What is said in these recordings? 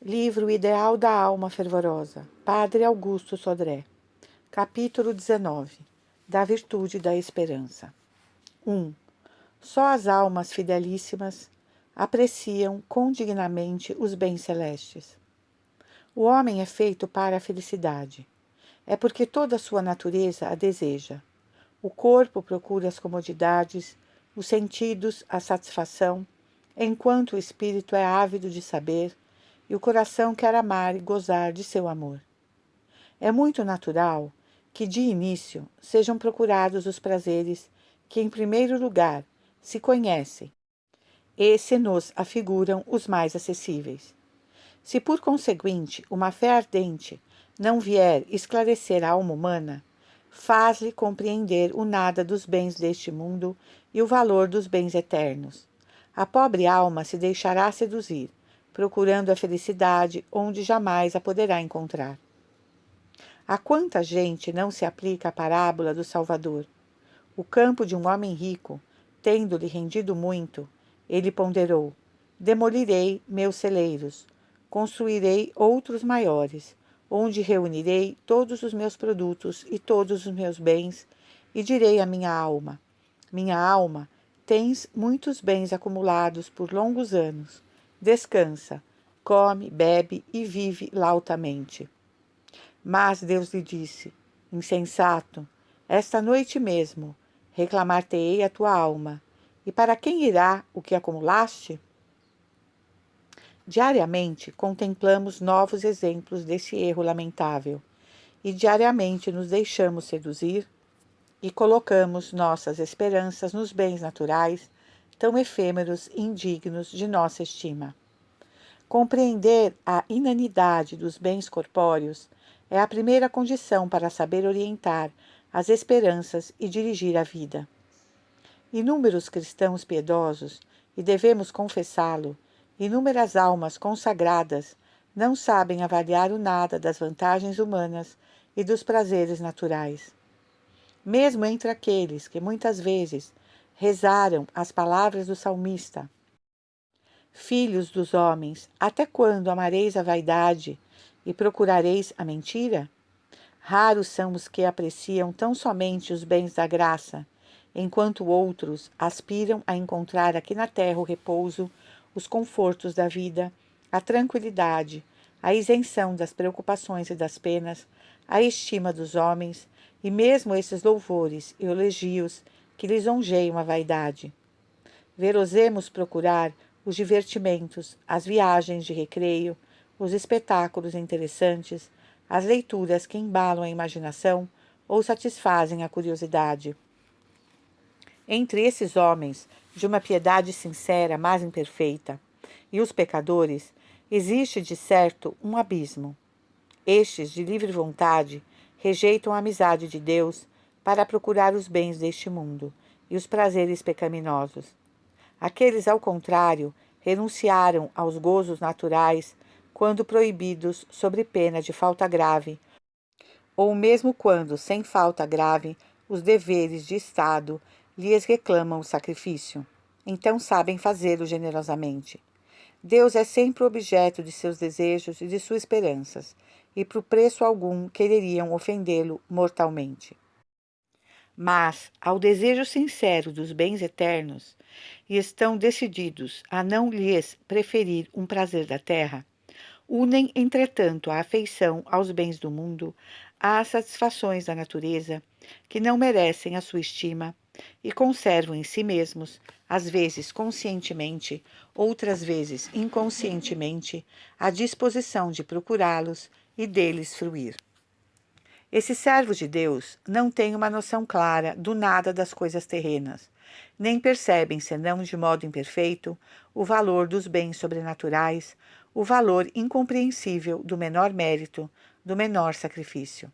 Livro Ideal da Alma Fervorosa, Padre Augusto Sodré. Capítulo 19. Da Virtude da Esperança. 1. Só as almas fidelíssimas apreciam condignamente os bens celestes. O homem é feito para a felicidade. É porque toda a sua natureza a deseja. O corpo procura as comodidades, os sentidos a satisfação, enquanto o espírito é ávido de saber e o coração quer amar e gozar de seu amor. É muito natural que, de início, sejam procurados os prazeres que, em primeiro lugar, se conhecem e se nos afiguram os mais acessíveis. Se, por conseguinte, uma fé ardente não vier esclarecer a alma humana, faz-lhe compreender o nada dos bens deste mundo e o valor dos bens eternos. A pobre alma se deixará seduzir, procurando a felicidade onde jamais a poderá encontrar. A quanta gente não se aplica a parábola do Salvador? O campo de um homem rico, tendo-lhe rendido muito, ele ponderou: demolirei meus celeiros, construirei outros maiores, onde reunirei todos os meus produtos e todos os meus bens, e direi à minha alma: minha alma, tens muitos bens acumulados por longos anos. Descansa, come, bebe e vive lautamente. Mas Deus lhe disse: insensato, esta noite mesmo reclamar-te-ei a tua alma. E para quem irá o que acumulaste? Diariamente contemplamos novos exemplos desse erro lamentável, e diariamente nos deixamos seduzir e colocamos nossas esperanças nos bens naturais, tão efêmeros e indignos de nossa estima. Compreender a inanidade dos bens corpóreos é a primeira condição para saber orientar as esperanças e dirigir a vida. Inúmeros cristãos piedosos, e devemos confessá-lo, inúmeras almas consagradas, não sabem avaliar o nada das vantagens humanas e dos prazeres naturais. Mesmo entre aqueles que muitas vezes rezaram as palavras do salmista: filhos dos homens, até quando amareis a vaidade e procurareis a mentira? Raros são os que apreciam tão somente os bens da graça, enquanto outros aspiram a encontrar aqui na terra o repouso, os confortos da vida, a tranquilidade, a isenção das preocupações e das penas, a estima dos homens e mesmo esses louvores e elogios que lisonjeiam a vaidade. Verosemos procurar os divertimentos, as viagens de recreio, os espetáculos interessantes, as leituras que embalam a imaginação ou satisfazem a curiosidade. Entre esses homens, de uma piedade sincera, mas imperfeita, e os pecadores, existe de certo um abismo. Estes, de livre vontade, rejeitam a amizade de Deus para procurar os bens deste mundo e os prazeres pecaminosos. Aqueles, ao contrário, renunciaram aos gozos naturais quando proibidos sob pena de falta grave, ou mesmo quando, sem falta grave, os deveres de Estado lhes reclamam o sacrifício. Então sabem fazê-lo generosamente. Deus é sempre o objeto de seus desejos e de suas esperanças, e por preço algum quereriam ofendê-lo mortalmente. Mas, ao desejo sincero dos bens eternos, e estão decididos a não lhes preferir um prazer da terra, unem, entretanto, a afeição aos bens do mundo às satisfações da natureza, que não merecem a sua estima, e conservam em si mesmos, às vezes conscientemente, outras vezes inconscientemente, a disposição de procurá-los e deles fruir. Esses servos de Deus não têm uma noção clara do nada das coisas terrenas, nem percebem, senão de modo imperfeito, o valor dos bens sobrenaturais, o valor incompreensível do menor mérito, do menor sacrifício.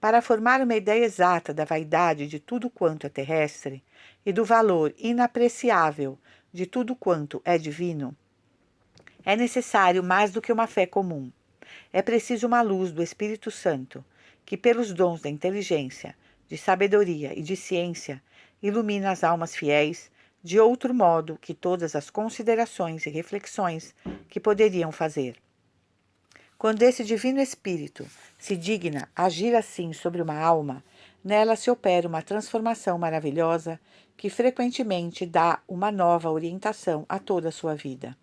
Para formar uma ideia exata da vaidade de tudo quanto é terrestre e do valor inapreciável de tudo quanto é divino, é necessário mais do que uma fé comum. É preciso uma luz do Espírito Santo, que pelos dons da inteligência, de sabedoria e de ciência, ilumina as almas fiéis, de outro modo que todas as considerações e reflexões que poderiam fazer. Quando esse divino espírito se digna agir assim sobre uma alma, nela se opera uma transformação maravilhosa que frequentemente dá uma nova orientação a toda a sua vida.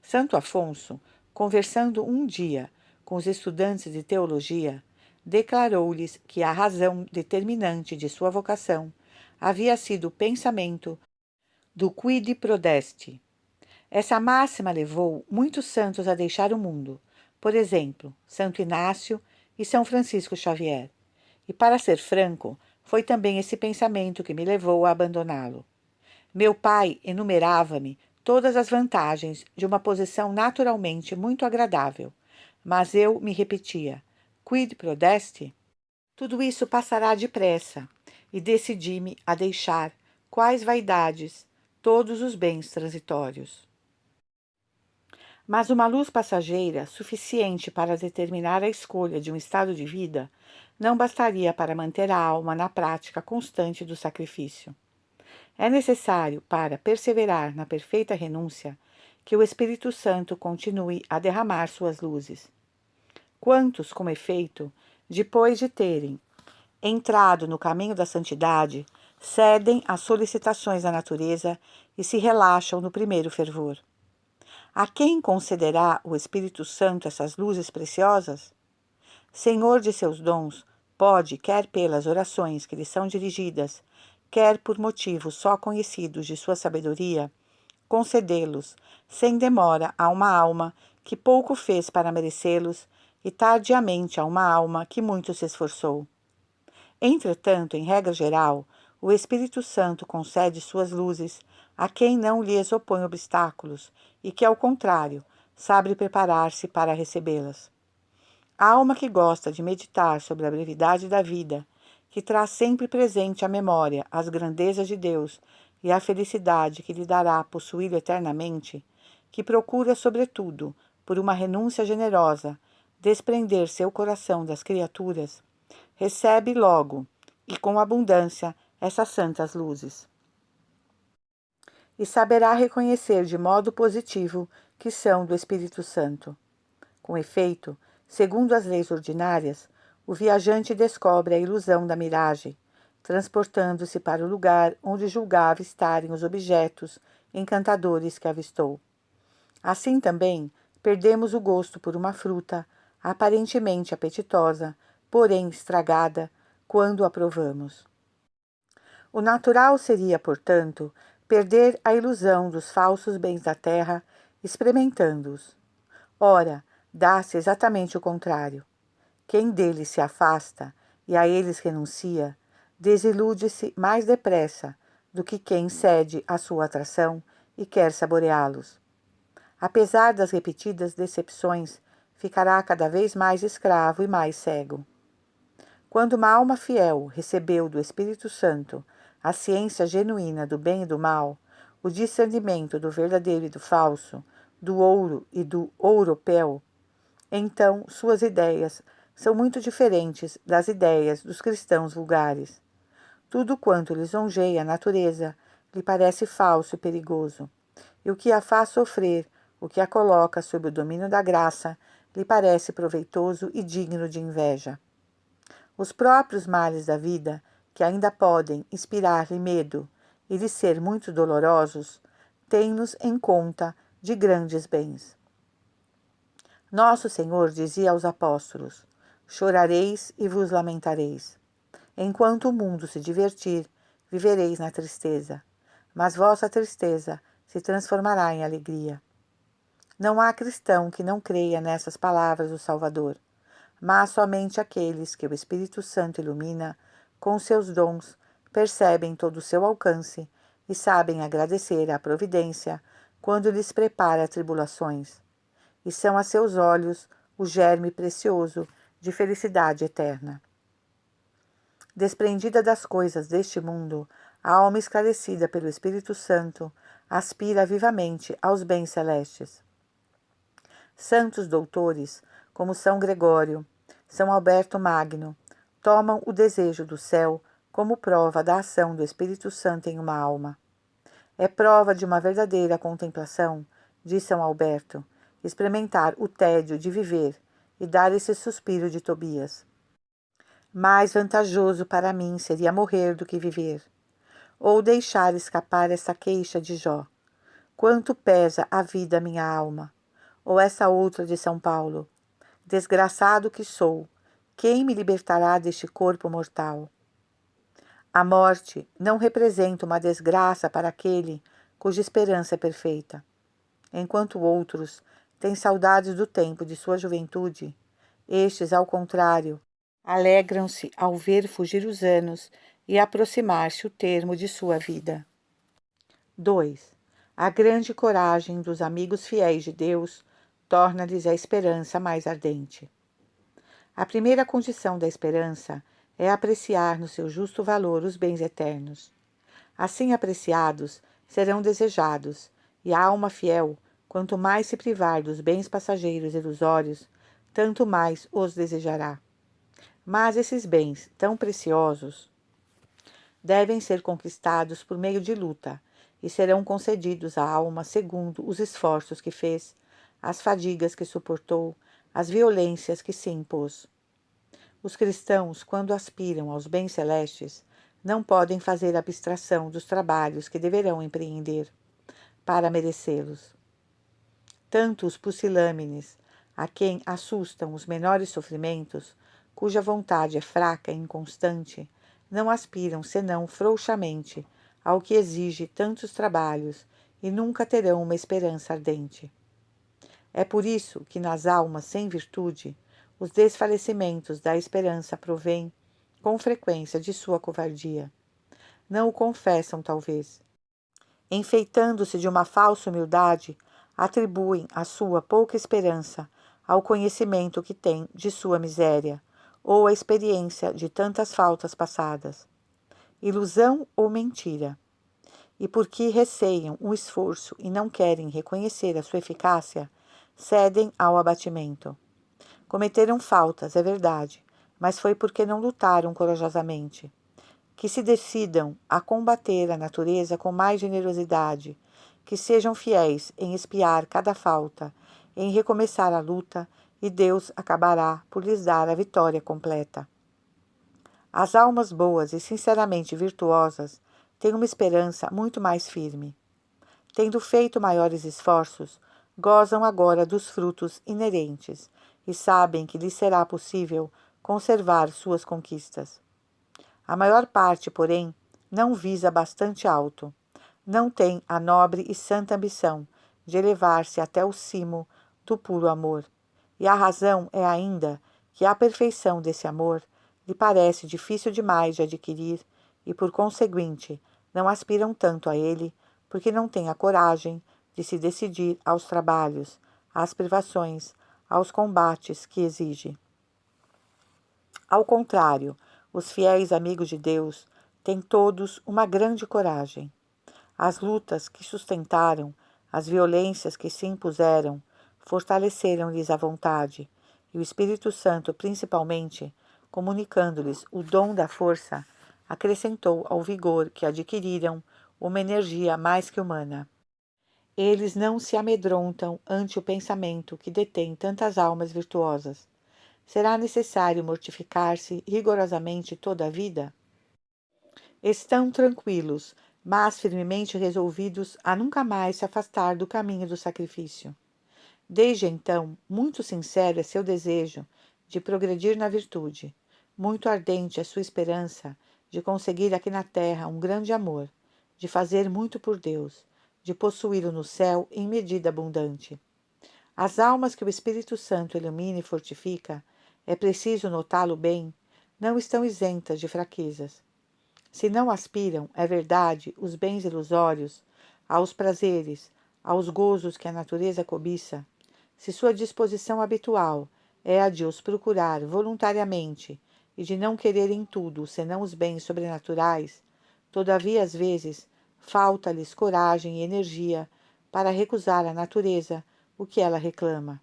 Santo Afonso, conversando um dia com os estudantes de teologia, declarou-lhes que a razão determinante de sua vocação havia sido o pensamento do quid prodest. Essa máxima levou muitos santos a deixar o mundo, por exemplo, Santo Inácio e São Francisco Xavier. E, para ser franco, foi também esse pensamento que me levou a abandoná-lo. Meu pai enumerava-me todas as vantagens de uma posição naturalmente muito agradável, mas eu me repetia: quid prodest? Tudo isso passará depressa, e decidi-me a deixar, quais vaidades, todos os bens transitórios. Mas uma luz passageira, suficiente para determinar a escolha de um estado de vida, não bastaria para manter a alma na prática constante do sacrifício. É necessário, para perseverar na perfeita renúncia, que o Espírito Santo continue a derramar suas luzes. Quantos, com efeito, depois de terem entrado no caminho da santidade, cedem às solicitações da natureza e se relaxam no primeiro fervor? A quem concederá o Espírito Santo essas luzes preciosas? Senhor de seus dons, pode, quer pelas orações que lhe são dirigidas, quer por motivos só conhecidos de sua sabedoria, concedê-los, sem demora, a uma alma que pouco fez para merecê-los e tardiamente a uma alma que muito se esforçou. Entretanto, em regra geral, o Espírito Santo concede suas luzes a quem não lhes opõe obstáculos e que, ao contrário, sabe preparar-se para recebê-las. A alma que gosta de meditar sobre a brevidade da vida, que traz sempre presente à memória as grandezas de Deus e a felicidade que lhe dará possuí-lo eternamente, que procura, sobretudo, por uma renúncia generosa, desprender seu coração das criaturas, recebe logo, e com abundância, essas santas luzes. E saberá reconhecer de modo positivo que são do Espírito Santo. Com efeito, segundo as leis ordinárias, o viajante descobre a ilusão da miragem, transportando-se para o lugar onde julgava estarem os objetos encantadores que avistou. Assim também, perdemos o gosto por uma fruta, aparentemente apetitosa, porém estragada, quando a provamos. O natural seria, portanto, perder a ilusão dos falsos bens da terra, experimentando-os. Ora, dá-se exatamente o contrário. Quem deles se afasta e a eles renuncia, desilude-se mais depressa do que quem cede à sua atração e quer saboreá-los. Apesar das repetidas decepções, ficará cada vez mais escravo e mais cego. Quando uma alma fiel recebeu do Espírito Santo a ciência genuína do bem e do mal, o discernimento do verdadeiro e do falso, do ouro e do ouropel, então suas ideias são muito diferentes das ideias dos cristãos vulgares. Tudo quanto lisonjeia a natureza lhe parece falso e perigoso, e o que a faz sofrer, o que a coloca sob o domínio da graça, lhe parece proveitoso e digno de inveja. Os próprios males da vida, que ainda podem inspirar-lhe medo e lhe ser muito dolorosos, têm-nos em conta de grandes bens. Nosso Senhor dizia aos apóstolos: chorareis e vos lamentareis. Enquanto o mundo se divertir, vivereis na tristeza, mas vossa tristeza se transformará em alegria. Não há cristão que não creia nessas palavras do Salvador, mas somente aqueles que o Espírito Santo ilumina com seus dons percebem todo o seu alcance e sabem agradecer à providência quando lhes prepara tribulações, e são a seus olhos o germe precioso de felicidade eterna. Desprendida das coisas deste mundo, a alma esclarecida pelo Espírito Santo aspira vivamente aos bens celestes. Santos doutores, como São Gregório, São Alberto Magno, tomam o desejo do céu como prova da ação do Espírito Santo em uma alma. É prova de uma verdadeira contemplação, diz São Alberto, experimentar o tédio de viver e dar esse suspiro de Tobias. Mais vantajoso para mim seria morrer do que viver, ou deixar escapar essa queixa de Jó. Quanto pesa a vida, minha alma? Ou essa outra de São Paulo. Desgraçado que sou, quem me libertará deste corpo mortal? A morte não representa uma desgraça para aquele cuja esperança é perfeita. Enquanto outros têm saudades do tempo de sua juventude, estes, ao contrário, alegram-se ao ver fugir os anos e aproximar-se o termo de sua vida. 2. A grande coragem dos amigos fiéis de Deus torna-lhes a esperança mais ardente. A primeira condição da esperança é apreciar no seu justo valor os bens eternos. Assim apreciados, serão desejados, e a alma fiel, quanto mais se privar dos bens passageiros ilusórios, tanto mais os desejará. Mas esses bens, tão preciosos, devem ser conquistados por meio de luta, e serão concedidos à alma segundo os esforços que fez, as fadigas que suportou, as violências que se impôs. Os cristãos, quando aspiram aos bens celestes, não podem fazer abstração dos trabalhos que deverão empreender para merecê-los. Tanto os pusilâmines, a quem assustam os menores sofrimentos, cuja vontade é fraca e inconstante, não aspiram senão frouxamente ao que exige tantos trabalhos e nunca terão uma esperança ardente. É por isso que nas almas sem virtude, os desfalecimentos da esperança provêm, com frequência, de sua covardia. Não o confessam, talvez. Enfeitando-se de uma falsa humildade, atribuem a sua pouca esperança ao conhecimento que têm de sua miséria, ou à experiência de tantas faltas passadas. Ilusão ou mentira? E porque receiam o esforço e não querem reconhecer a sua eficácia, cedem ao abatimento. Cometeram faltas, é verdade, mas foi porque não lutaram corajosamente. Que se decidam a combater a natureza com mais generosidade, que sejam fiéis em expiar cada falta, em recomeçar a luta, e Deus acabará por lhes dar a vitória completa. As almas boas e sinceramente virtuosas têm uma esperança muito mais firme. Tendo feito maiores esforços, gozam agora dos frutos inerentes e sabem que lhes será possível conservar suas conquistas. A maior parte, porém, não visa bastante alto, não tem a nobre e santa ambição de elevar-se até o cimo do puro amor, e a razão é ainda que a perfeição desse amor lhe parece difícil demais de adquirir e, por conseguinte, não aspiram tanto a ele, porque não têm a coragem de se decidir aos trabalhos, às privações, aos combates que exige. Ao contrário, os fiéis amigos de Deus têm todos uma grande coragem. As lutas que sustentaram, as violências que se impuseram, fortaleceram-lhes a vontade, e o Espírito Santo, principalmente, comunicando-lhes o dom da força, acrescentou ao vigor que adquiriram uma energia mais que humana. Eles não se amedrontam ante o pensamento que detém tantas almas virtuosas. Será necessário mortificar-se rigorosamente toda a vida? Estão tranquilos, mas firmemente resolvidos a nunca mais se afastar do caminho do sacrifício. Desde então, muito sincero é seu desejo de progredir na virtude, muito ardente é sua esperança de conseguir aqui na terra um grande amor, de fazer muito por Deus, de possuí-lo no céu em medida abundante. As almas que o Espírito Santo ilumina e fortifica, é preciso notá-lo bem, não estão isentas de fraquezas. Se não aspiram, é verdade, os bens ilusórios, aos prazeres, aos gozos que a natureza cobiça, se sua disposição habitual é a de os procurar voluntariamente e de não querer em tudo senão os bens sobrenaturais, todavia às vezes falta-lhes coragem e energia para recusar à natureza o que ela reclama.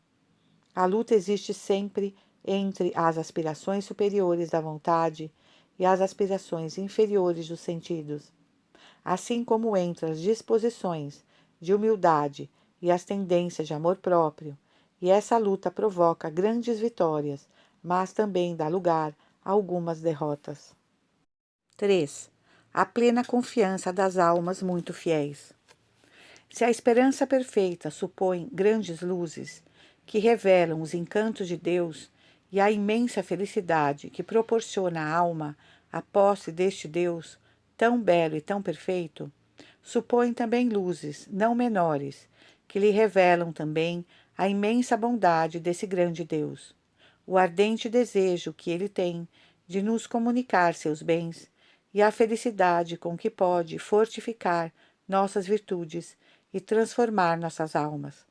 A luta existe sempre entre as aspirações superiores da vontade e as aspirações inferiores dos sentidos, assim como entre as disposições de humildade e as tendências de amor próprio, e essa luta provoca grandes vitórias, mas também dá lugar a algumas derrotas. 3. A plena confiança das almas muito fiéis. Se a esperança perfeita supõe grandes luzes que revelam os encantos de Deus e a imensa felicidade que proporciona à alma a posse deste Deus tão belo e tão perfeito, supõe também luzes não menores que lhe revelam também a imensa bondade desse grande Deus, o ardente desejo que ele tem de nos comunicar seus bens e a felicidade com que pode fortificar nossas virtudes e transformar nossas almas.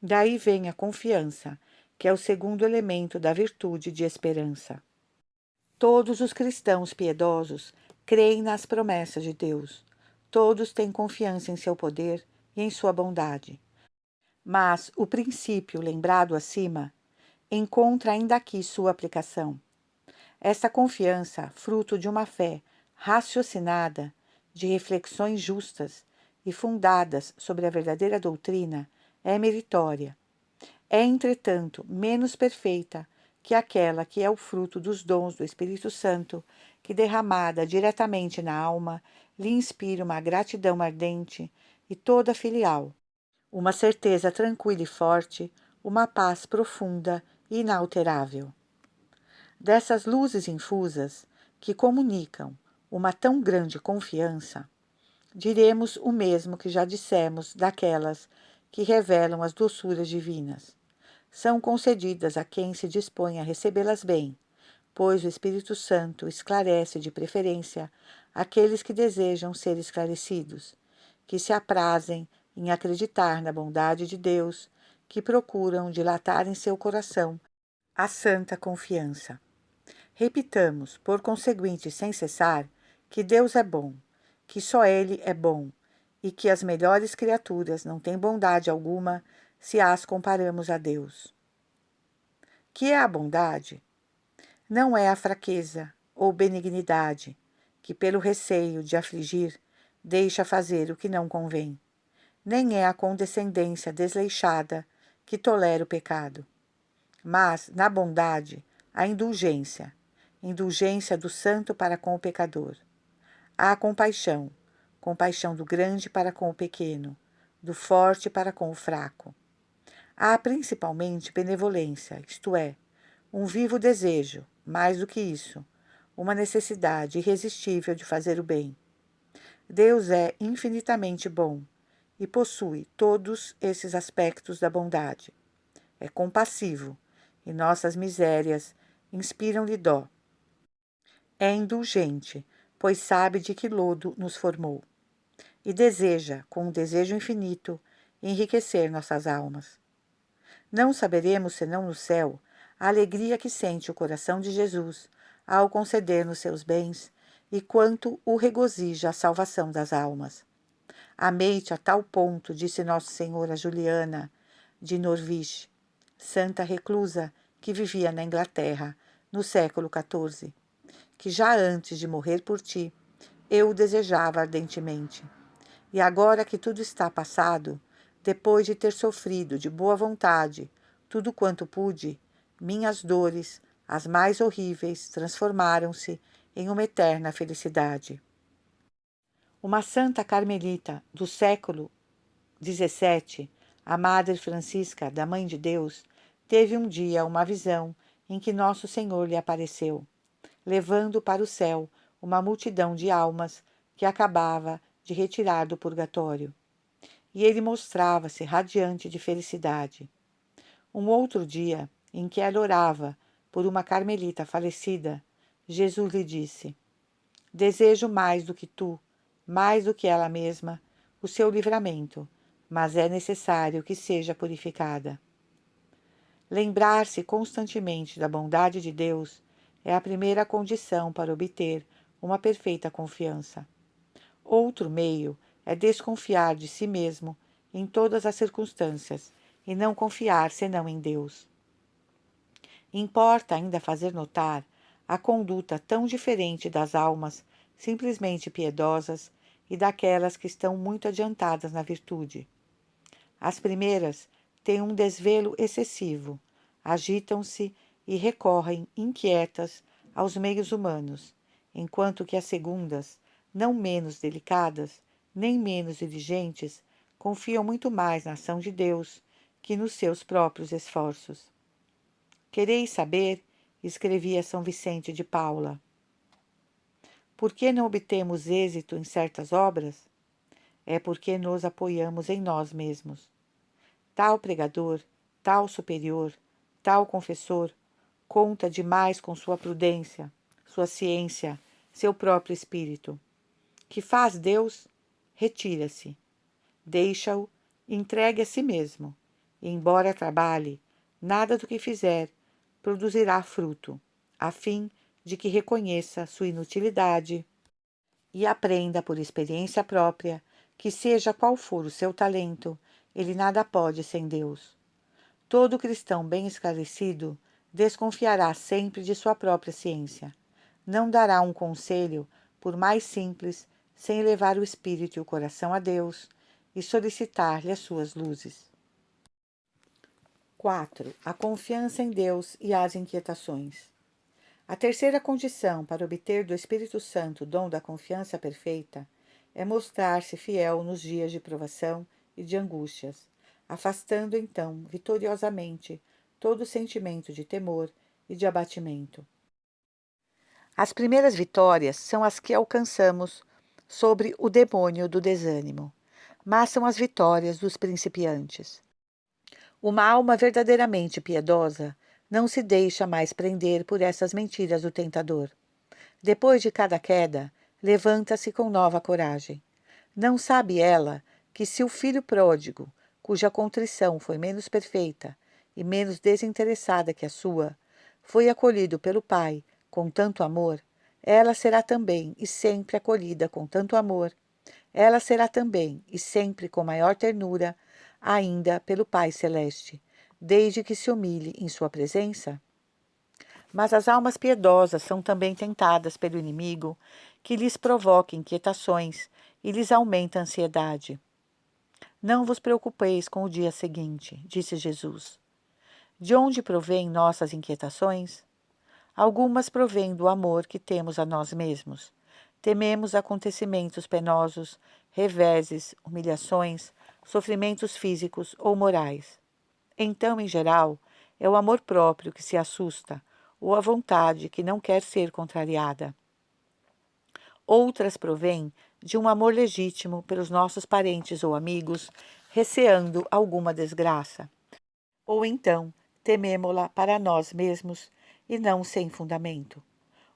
Daí vem a confiança, que é o segundo elemento da virtude de esperança. Todos os cristãos piedosos creem nas promessas de Deus. Todos têm confiança em seu poder e em sua bondade. Mas o princípio lembrado acima encontra ainda aqui sua aplicação. Esta confiança, fruto de uma fé raciocinada, de reflexões justas e fundadas sobre a verdadeira doutrina, é meritória. É, entretanto, menos perfeita que aquela que é o fruto dos dons do Espírito Santo, que, derramada diretamente na alma, lhe inspira uma gratidão ardente e toda filial, uma certeza tranquila e forte, uma paz profunda e inalterável. Dessas luzes infusas, que comunicam uma tão grande confiança, diremos o mesmo que já dissemos daquelas que revelam as doçuras divinas. São concedidas a quem se dispõe a recebê-las bem, pois o Espírito Santo esclarece de preferência aqueles que desejam ser esclarecidos, que se aprazem em acreditar na bondade de Deus, que procuram dilatar em seu coração a santa confiança. Repitamos, por conseguinte, sem cessar, que Deus é bom, que só Ele é bom, e que as melhores criaturas não têm bondade alguma se as comparamos a Deus. Que é a bondade? Não é a fraqueza ou benignidade, que pelo receio de afligir, deixa fazer o que não convém, nem é a condescendência desleixada que tolera o pecado, mas, na bondade, a indulgência do santo para com o pecador. Há compaixão, compaixão do grande para com o pequeno, do forte para com o fraco. Há principalmente benevolência, isto é, um vivo desejo, mais do que isso, uma necessidade irresistível de fazer o bem. Deus é infinitamente bom e possui todos esses aspectos da bondade. É compassivo e nossas misérias inspiram-lhe dó. É indulgente, pois sabe de que lodo nos formou, e deseja, com um desejo infinito, enriquecer nossas almas. Não saberemos, senão no céu, a alegria que sente o coração de Jesus ao conceder-nos seus bens e quanto o regozija a salvação das almas. Amei-te a tal ponto, disse Nosso Senhor a Juliana de Norwich, santa reclusa que vivia na Inglaterra, no século XIV, que já antes de morrer por ti, eu o desejava ardentemente. E agora que tudo está passado, depois de ter sofrido de boa vontade tudo quanto pude, minhas dores, as mais horríveis, transformaram-se em uma eterna felicidade. Uma santa carmelita do século XVII, a Madre Francisca, da Mãe de Deus, teve um dia uma visão em que Nosso Senhor lhe apareceu, levando para o céu uma multidão de almas que acabava de retirar do purgatório. E ele mostrava-se radiante de felicidade. Um outro dia, em que ela orava por uma carmelita falecida, Jesus lhe disse: desejo mais do que tu, mais do que ela mesma, o seu livramento, mas é necessário que seja purificada. Lembrar-se constantemente da bondade de Deus é a primeira condição para obter uma perfeita confiança. Outro meio é desconfiar de si mesmo em todas as circunstâncias e não confiar senão em Deus. Importa ainda fazer notar a conduta tão diferente das almas simplesmente piedosas e daquelas que estão muito adiantadas na virtude. As primeiras têm um desvelo excessivo, agitam-se e recorrem inquietas aos meios humanos, enquanto que as segundas, não menos delicadas, nem menos diligentes, confiam muito mais na ação de Deus que nos seus próprios esforços. Quereis saber, escrevia São Vicente de Paula, por que não obtemos êxito em certas obras? É porque nos apoiamos em nós mesmos. Tal pregador, tal superior, tal confessor, conta demais com sua prudência, sua ciência, seu próprio espírito. Que faz Deus? Retira-se. Deixa-o, entregue a si mesmo. E, embora trabalhe, nada do que fizer produzirá fruto, a fim de que reconheça sua inutilidade e aprenda por experiência própria que, seja qual for o seu talento, ele nada pode sem Deus. Todo cristão bem esclarecido desconfiará sempre de sua própria ciência. Não dará um conselho, por mais simples, sem elevar o espírito e o coração a Deus e solicitar-lhe as suas luzes. 4. A confiança em Deus e as inquietações. A terceira condição para obter do Espírito Santo o dom da confiança perfeita é mostrar-se fiel nos dias de provação e de angústias, afastando então vitoriosamente todo sentimento de temor e de abatimento. As primeiras vitórias são as que alcançamos sobre o demônio do desânimo, mas são as vitórias dos principiantes. Uma alma verdadeiramente piedosa não se deixa mais prender por essas mentiras do tentador. Depois de cada queda, levanta-se com nova coragem. Não sabe ela que se o filho pródigo, cuja contrição foi menos perfeita e menos desinteressada que a sua, foi acolhido pelo pai com tanto amor, ela será também e sempre acolhida com tanto amor. Ela será também e sempre com maior ternura ainda pelo Pai Celeste, desde que se humilhe em sua presença? Mas as almas piedosas são também tentadas pelo inimigo, que lhes provoca inquietações e lhes aumenta a ansiedade. Não vos preocupeis com o dia seguinte, disse Jesus. De onde provêm nossas inquietações? Algumas provêm do amor que temos a nós mesmos. Tememos acontecimentos penosos, reveses, humilhações, sofrimentos físicos ou morais. Então, em geral, é o amor próprio que se assusta, ou a vontade que não quer ser contrariada. Outras provêm de um amor legítimo pelos nossos parentes ou amigos, receando alguma desgraça. Ou então, tememo-la para nós mesmos e não sem fundamento.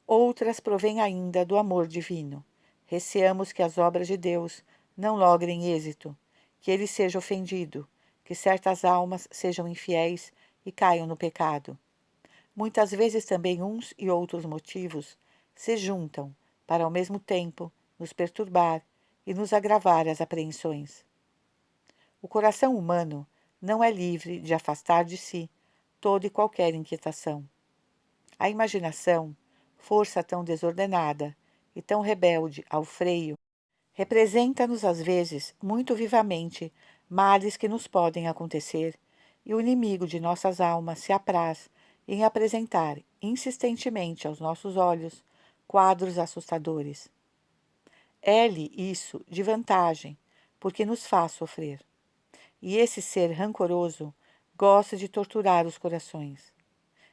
Outras provêm ainda do amor divino. Receamos que as obras de Deus não logrem êxito, que ele seja ofendido, que certas almas sejam infiéis e caiam no pecado. Muitas vezes também uns e outros motivos se juntam para ao mesmo tempo nos perturbar e nos agravar as apreensões. O coração humano não é livre de afastar de si toda e qualquer inquietação. A imaginação, força tão desordenada e tão rebelde ao freio, representa-nos às vezes muito vivamente males que nos podem acontecer, e o inimigo de nossas almas se apraz em apresentar insistentemente aos nossos olhos quadros assustadores. É-lhe isso de vantagem, porque nos faz sofrer. E esse ser rancoroso gosta de torturar os corações.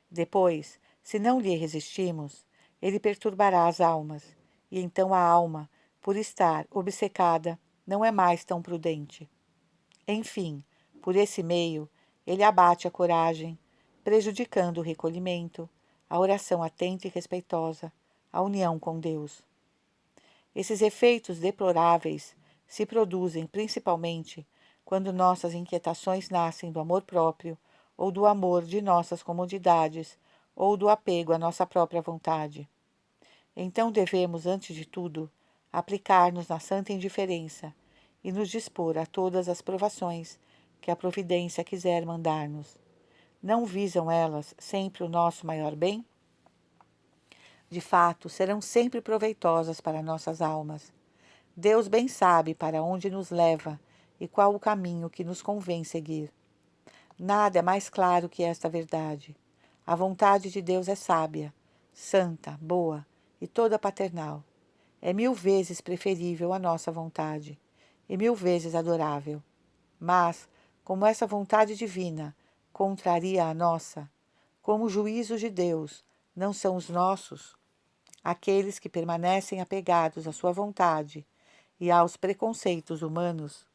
Depois, se não lhe resistimos, ele perturbará as almas, e então a alma, por estar obcecada, não é mais tão prudente. Enfim, por esse meio, ele abate a coragem, prejudicando o recolhimento, a oração atenta e respeitosa, a união com Deus. Esses efeitos deploráveis se produzem principalmente quando nossas inquietações nascem do amor próprio ou do amor de nossas comodidades ou do apego à nossa própria vontade. Então devemos, antes de tudo, aplicar-nos na santa indiferença e nos dispor a todas as provações que a providência quiser mandar-nos. Não visam elas sempre o nosso maior bem? De fato, serão sempre proveitosas para nossas almas. Deus bem sabe para onde nos leva e qual o caminho que nos convém seguir. Nada é mais claro que esta verdade. A vontade de Deus é sábia, santa, boa e toda paternal. É 1000 vezes preferível à nossa vontade, e 1000 vezes adorável. Mas, como essa vontade divina contraria a nossa, como os juízos de Deus não são os nossos, aqueles que permanecem apegados à sua vontade e aos preconceitos humanos,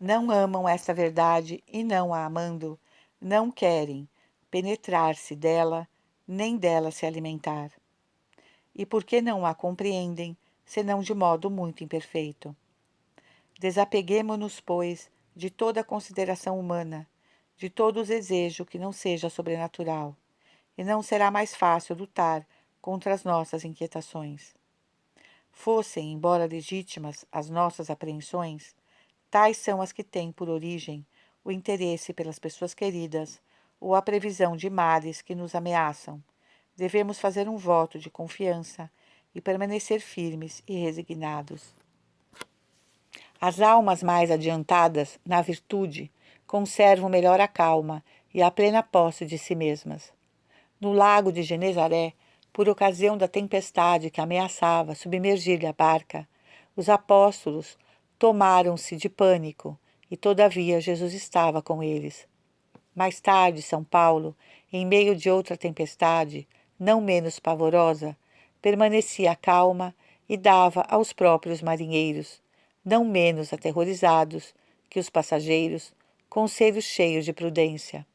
não amam esta verdade e não a amando, não querem penetrar-se dela, nem dela se alimentar. E por que não a compreendem, senão de modo muito imperfeito? Desapeguemo-nos, pois, de toda a consideração humana, de todo o desejo que não seja sobrenatural, e não será mais fácil lutar contra as nossas inquietações. Fossem, embora legítimas, as nossas apreensões, tais são as que têm por origem o interesse pelas pessoas queridas ou a previsão de males que nos ameaçam. Devemos fazer um voto de confiança e permanecer firmes e resignados. As almas mais adiantadas na virtude conservam melhor a calma e a plena posse de si mesmas. No lago de Genezaré, por ocasião da tempestade que ameaçava submergir-lhe a barca, os apóstolos tomaram-se de pânico e, todavia, Jesus estava com eles. Mais tarde, São Paulo, em meio de outra tempestade, não menos pavorosa, permanecia calma e dava aos próprios marinheiros, não menos aterrorizados que os passageiros, conselhos cheios de prudência.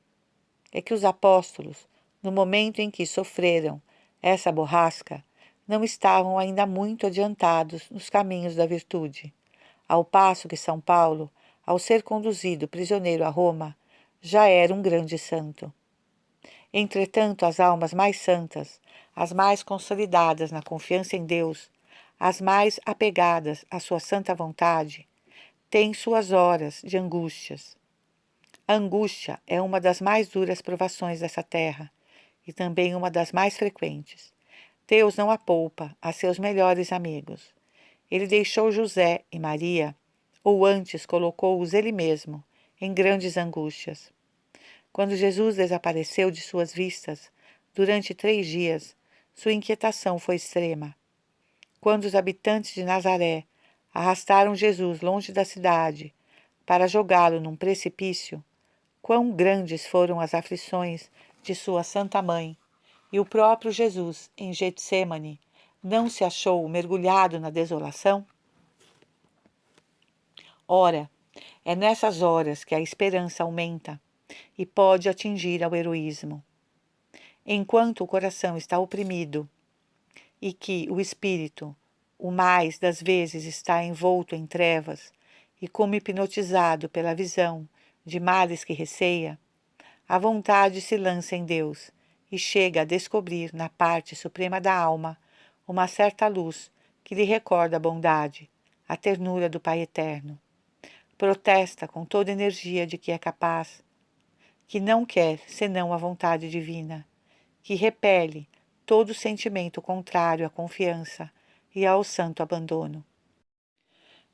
É que os apóstolos, no momento em que sofreram essa borrasca, não estavam ainda muito adiantados nos caminhos da virtude, ao passo que São Paulo, ao ser conduzido prisioneiro a Roma, já era um grande santo. Entretanto, as almas mais santas, as mais consolidadas na confiança em Deus, as mais apegadas à sua santa vontade, têm suas horas de angústias. A angústia é uma das mais duras provações dessa terra e também uma das mais frequentes. Deus não a poupa a seus melhores amigos. Ele deixou José e Maria, ou antes colocou-os ele mesmo, em grandes angústias. Quando Jesus desapareceu de suas vistas durante 3 dias, sua inquietação foi extrema. Quando os habitantes de Nazaré arrastaram Jesus longe da cidade para jogá-lo num precipício, quão grandes foram as aflições de sua Santa Mãe, e o próprio Jesus, em Getsêmani, não se achou mergulhado na desolação? Ora, é nessas horas que a esperança aumenta e pode atingir ao heroísmo. Enquanto o coração está oprimido e que o espírito, o mais das vezes, está envolto em trevas e como hipnotizado pela visão de males que receia, a vontade se lança em Deus e chega a descobrir na parte suprema da alma uma certa luz que lhe recorda a bondade, a ternura do Pai Eterno. Protesta com toda a energia de que é capaz, que não quer senão a vontade divina, que repele todo sentimento contrário à confiança e ao santo abandono.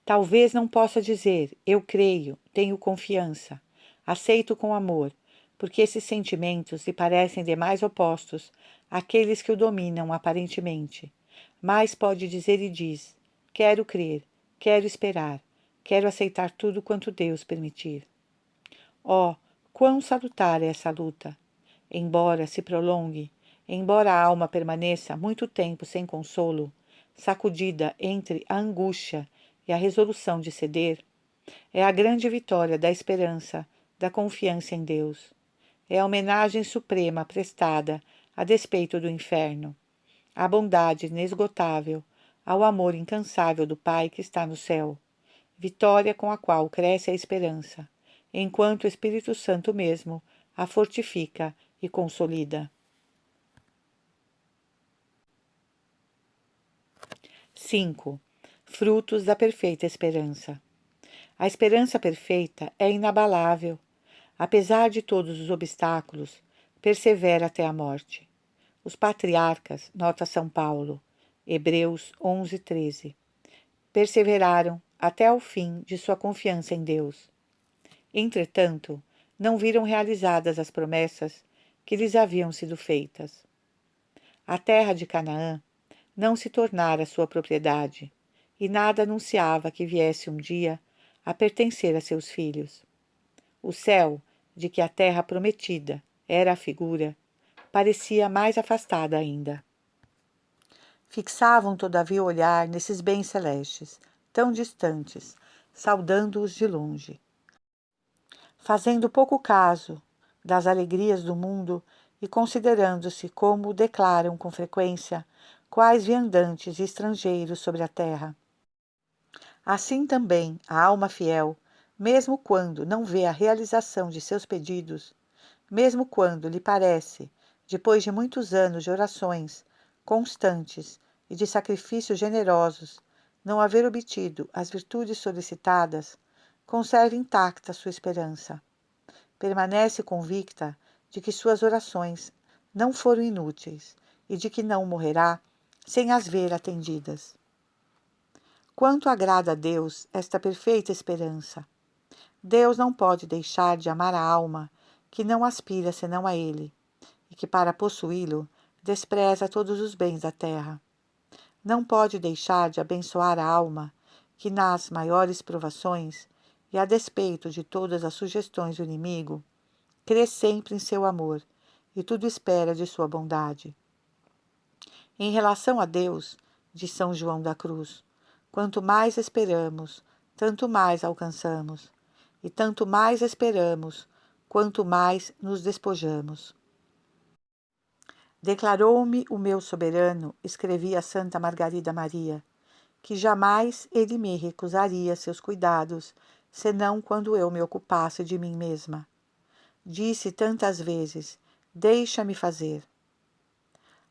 Talvez não possa dizer, eu creio, tenho confiança, aceito com amor, porque esses sentimentos lhe parecem demais opostos àqueles que o dominam aparentemente. Mas pode dizer e diz, quero crer, quero esperar, quero aceitar tudo quanto Deus permitir. Oh, quão salutar é essa luta! Embora se prolongue, embora a alma permaneça muito tempo sem consolo, sacudida entre a angústia e a resolução de ceder, é a grande vitória da esperança, da confiança em Deus. É a homenagem suprema prestada a despeito do inferno, à bondade inesgotável, ao amor incansável do Pai que está no céu, vitória com a qual cresce a esperança, enquanto o Espírito Santo mesmo a fortifica e consolida. 5. Frutos da perfeita esperança. A esperança perfeita é inabalável. Apesar de todos os obstáculos, persevera até a morte. Os patriarcas, nota São Paulo, Hebreus 11:13, perseveraram até ao fim de sua confiança em Deus. Entretanto, não viram realizadas as promessas que lhes haviam sido feitas. A terra de Canaã não se tornara sua propriedade, e nada anunciava que viesse um dia a pertencer a seus filhos. O céu, de que a terra prometida era a figura, parecia mais afastada ainda. Fixavam, todavia, o olhar nesses bens celestes, tão distantes, saudando-os de longe, fazendo pouco caso das alegrias do mundo e considerando-se, como declaram com frequência, quais viandantes e estrangeiros sobre a terra. Assim também a alma fiel, mesmo quando não vê a realização de seus pedidos, mesmo quando lhe parece, depois de muitos anos de orações constantes e de sacrifícios generosos, não haver obtido as virtudes solicitadas, conserva intacta sua esperança. Permanece convicta de que suas orações não foram inúteis e de que não morrerá sem as ver atendidas. Quanto agrada a Deus esta perfeita esperança! Deus não pode deixar de amar a alma que não aspira senão a Ele, e que para possuí-lo despreza todos os bens da terra. Não pode deixar de abençoar a alma que nas maiores provações, e a despeito de todas as sugestões do inimigo, crê sempre em seu amor e tudo espera de sua bondade. Em relação a Deus, diz São João da Cruz, quanto mais esperamos, tanto mais alcançamos, e tanto mais esperamos, quanto mais nos despojamos. Declarou-me o meu soberano, escrevia Santa Margarida Maria, que jamais ele me recusaria seus cuidados, senão quando eu me ocupasse de mim mesma. Disse tantas vezes: deixa-me fazer.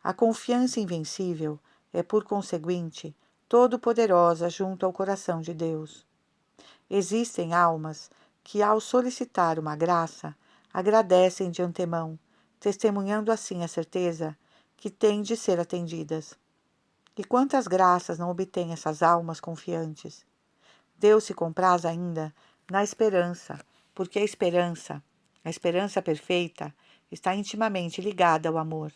A confiança invencível é, por conseguinte, todo-poderosa junto ao coração de Deus. Existem almas que, ao solicitar uma graça, agradecem de antemão, testemunhando assim a certeza que têm de ser atendidas. E quantas graças não obtêm essas almas confiantes? Deus se compraz ainda na esperança, porque a esperança perfeita, está intimamente ligada ao amor.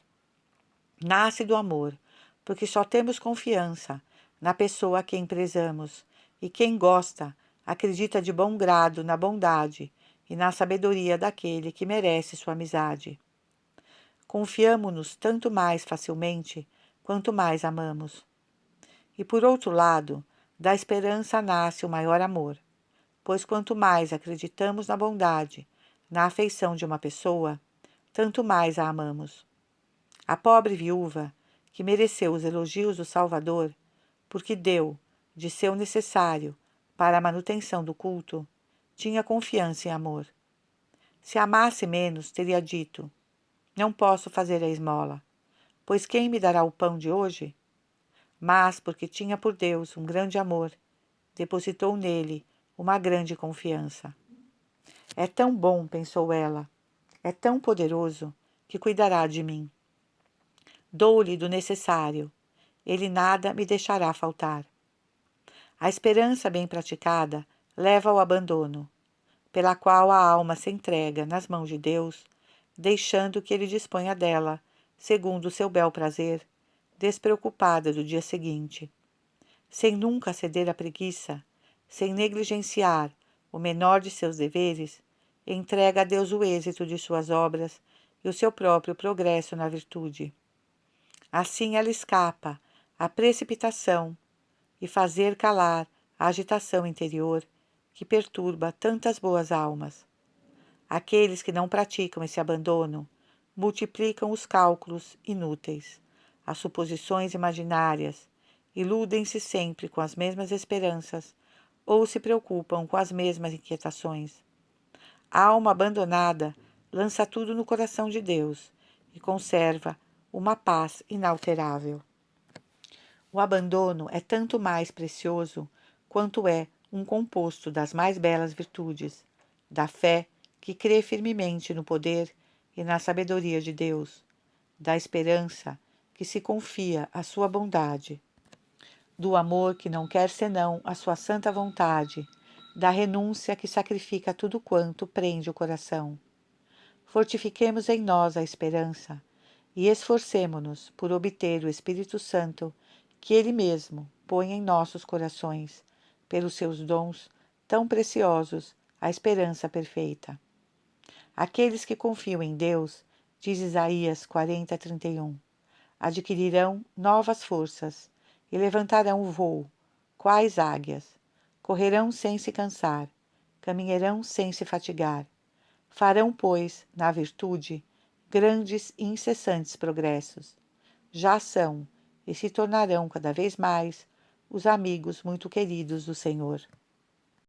Nasce do amor, porque só temos confiança na pessoa a quem prezamos, e quem gosta acredita de bom grado na bondade e na sabedoria daquele que merece sua amizade. Confiamo-nos tanto mais facilmente quanto mais amamos. E por outro lado, da esperança nasce o maior amor, pois quanto mais acreditamos na bondade, na afeição de uma pessoa, tanto mais a amamos. A pobre viúva, que mereceu os elogios do Salvador, porque deu de seu necessário para a manutenção do culto, tinha confiança em amor. Se amasse menos, teria dito: não posso fazer a esmola, pois quem me dará o pão de hoje? Mas, porque tinha por Deus um grande amor, depositou nele uma grande confiança. É tão bom, pensou ela, é tão poderoso, que cuidará de mim. Dou-lhe do necessário, ele nada me deixará faltar. A esperança bem praticada leva ao abandono, pela qual a alma se entrega nas mãos de Deus, deixando que ele disponha dela, segundo o seu bel prazer, despreocupada do dia seguinte. Sem nunca ceder à preguiça, sem negligenciar o menor de seus deveres, entrega a Deus o êxito de suas obras e o seu próprio progresso na virtude. Assim ela escapa à precipitação e fazer calar a agitação interior que perturba tantas boas almas. Aqueles que não praticam esse abandono multiplicam os cálculos inúteis, as suposições imaginárias, iludem-se sempre com as mesmas esperanças ou se preocupam com as mesmas inquietações. A alma abandonada lança tudo no coração de Deus e conserva uma paz inalterável. O abandono é tanto mais precioso quanto é um composto das mais belas virtudes, da fé que crê firmemente no poder e na sabedoria de Deus, da esperança que se confia à sua bondade, do amor que não quer senão a sua santa vontade, da renúncia que sacrifica tudo quanto prende o coração. Fortifiquemos em nós a esperança e esforcemo-nos por obter o Espírito Santo que Ele mesmo põe em nossos corações, pelos seus dons tão preciosos, a esperança perfeita. Aqueles que confiam em Deus, diz Isaías 40:31, adquirirão novas forças e levantarão o voo, quais águias. Correrão sem se cansar, caminharão sem se fatigar. Farão, pois, na virtude, grandes e incessantes progressos. Já são e se tornarão cada vez mais os amigos muito queridos do Senhor.